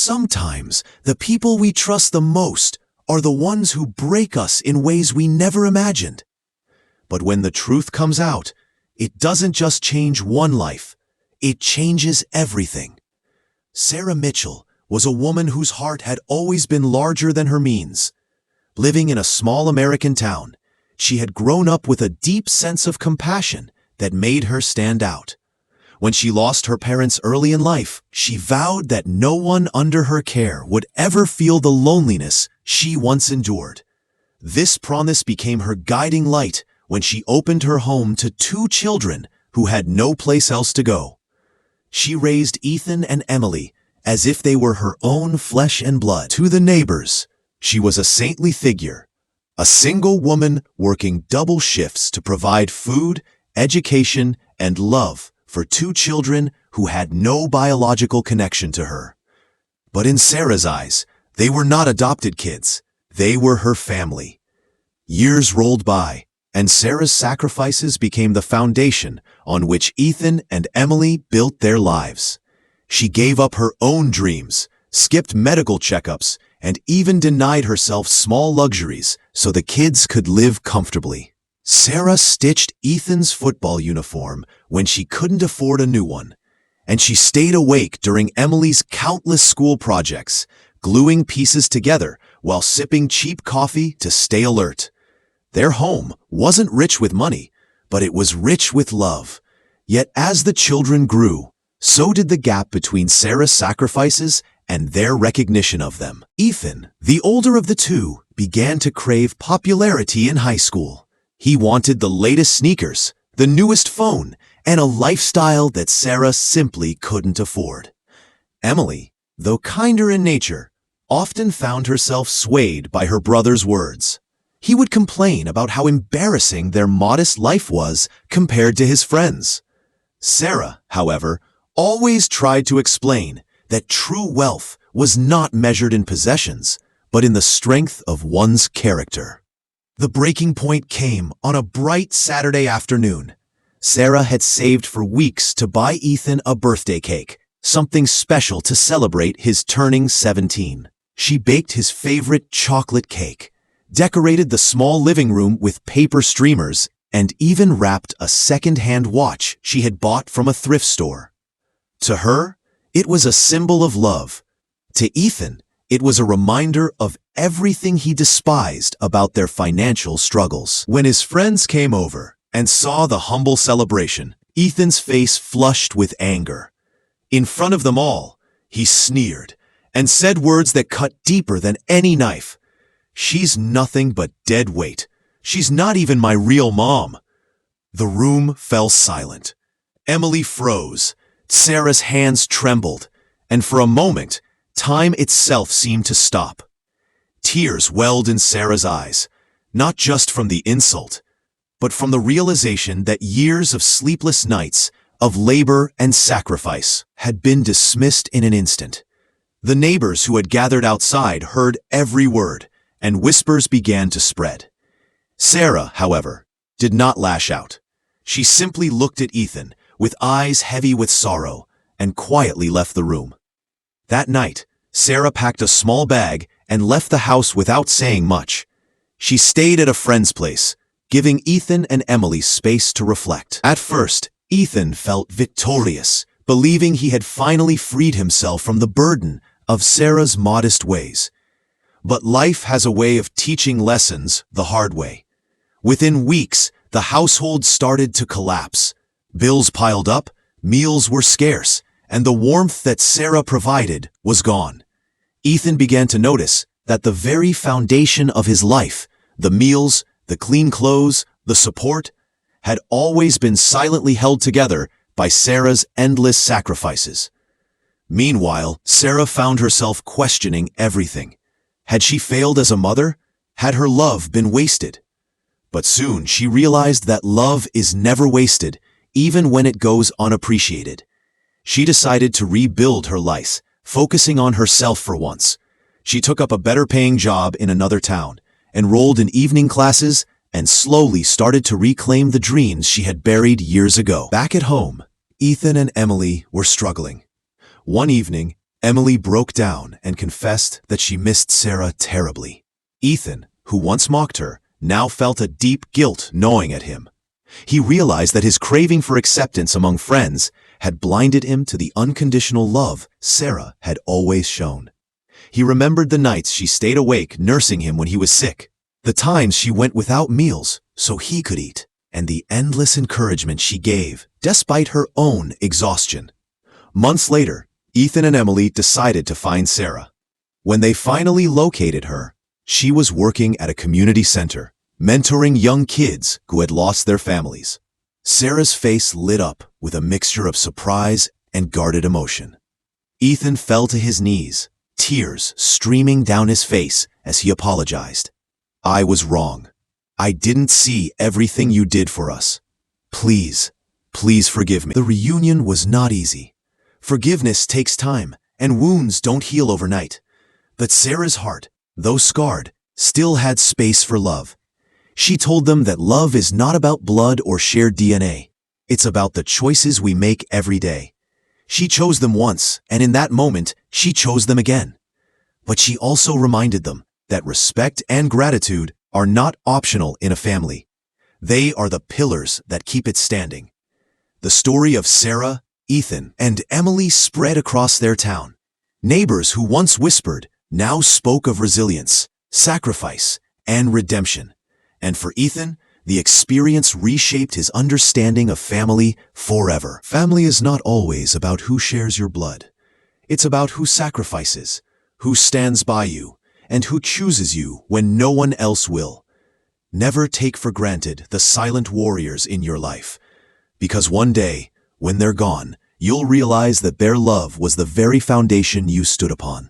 Sometimes the people we trust the most are the ones who break us in ways we never imagined. But when the truth comes out, it doesn't just change one life, it changes everything. Sarah Mitchell was a woman whose heart had always been larger than her means. Living in a small American town, she had grown up with a deep sense of compassion that made her stand out. When she lost her parents early in life, she vowed that no one under her care would ever feel the loneliness she once endured. This promise became her guiding light when she opened her home to 2 children who had no place else to go. She raised Ethan and Emily as if they were her own flesh and blood. To the neighbors, she was a saintly figure, a single woman working double shifts to provide food, education, and love for 2 children who had no biological connection to her. But in Sarah's eyes, they were not adopted kids. They were her family. Years rolled by, and Sarah's sacrifices became the foundation on which Ethan and Emily built their lives. She gave up her own dreams, skipped medical checkups, and even denied herself small luxuries so the kids could live comfortably. Sarah stitched Ethan's football uniform when she couldn't afford a new one, and she stayed awake during Emily's countless school projects, gluing pieces together while sipping cheap coffee to stay alert. Their home wasn't rich with money, but it was rich with love. Yet as the children grew, so did the gap between Sarah's sacrifices and their recognition of them. Ethan, the older of the 2, began to crave popularity in high school. He wanted the latest sneakers, the newest phone, and a lifestyle that Sarah simply couldn't afford. Emily, though kinder in nature, often found herself swayed by her brother's words. He would complain about how embarrassing their modest life was compared to his friends. Sarah, however, always tried to explain that true wealth was not measured in possessions, but in the strength of one's character. The breaking point came on a bright Saturday afternoon. Sarah had saved for weeks to buy Ethan a birthday cake, something special to celebrate his turning 17. She baked his favorite chocolate cake, decorated the small living room with paper streamers, and even wrapped a second-hand watch she had bought from a thrift store. To her, it was a symbol of love. To Ethan, it was a reminder of everything he despised about their financial struggles. When his friends came over and saw the humble celebration, Ethan's face flushed with anger. In front of them all, he sneered and said words that cut deeper than any knife. "She's nothing but dead weight. She's not even my real mom." The room fell silent. Emily froze. Sarah's hands trembled, and for a moment, time itself seemed to stop. Tears welled in Sarah's eyes, not just from the insult, but from the realization that years of sleepless nights, of labor and sacrifice, had been dismissed in an instant. The neighbors who had gathered outside heard every word, and whispers began to spread. Sarah, however, did not lash out. She simply looked at Ethan with eyes heavy with sorrow and quietly left the room. That night, Sarah packed a small bag and left the house without saying much. She stayed at a friend's place, giving Ethan and Emily space to reflect. At first, Ethan felt victorious, believing he had finally freed himself from the burden of Sarah's modest ways. But life has a way of teaching lessons the hard way. Within weeks, the household started to collapse. Bills piled up, meals were scarce, and the warmth that Sarah provided was gone. Ethan began to notice that the very foundation of his life, the meals, the clean clothes, the support, had always been silently held together by Sarah's endless sacrifices. Meanwhile, Sarah found herself questioning everything. Had she failed as a mother? Had her love been wasted? But soon she realized that love is never wasted, even when it goes unappreciated. She decided to rebuild her life, focusing on herself for once. She took up a better-paying job in another town, enrolled in evening classes, and slowly started to reclaim the dreams she had buried years ago. Back at home, Ethan and Emily were struggling. One evening, Emily broke down and confessed that she missed Sarah terribly. Ethan, who once mocked her, now felt a deep guilt gnawing at him. He realized that his craving for acceptance among friends had blinded him to the unconditional love Sarah had always shown. He remembered the nights she stayed awake nursing him when he was sick, the times she went without meals so he could eat, and the endless encouragement she gave despite her own exhaustion. Months later, Ethan and Emily decided to find Sarah. When they finally located her, she was working at a community center, mentoring young kids who had lost their families. Sarah's face lit up with a mixture of surprise and guarded emotion. Ethan fell to his knees, tears streaming down his face as he apologized. "I was wrong. I didn't see everything you did for us. Please, please forgive me." The reunion was not easy. Forgiveness takes time, and wounds don't heal overnight. But Sarah's heart, though scarred, still had space for love. She told them that love is not about blood or shared DNA. It's about the choices we make every day. She chose them once, and in that moment, she chose them again. But she also reminded them that respect and gratitude are not optional in a family. They are the pillars that keep it standing. The story of Sarah, Ethan, and Emily spread across their town. Neighbors who once whispered now spoke of resilience, sacrifice, and redemption. And for Ethan, the experience reshaped his understanding of family forever. Family is not always about who shares your blood. It's about who sacrifices, who stands by you, and who chooses you when no one else will. Never take for granted the silent warriors in your life, because one day, when they're gone, you'll realize that their love was the very foundation you stood upon.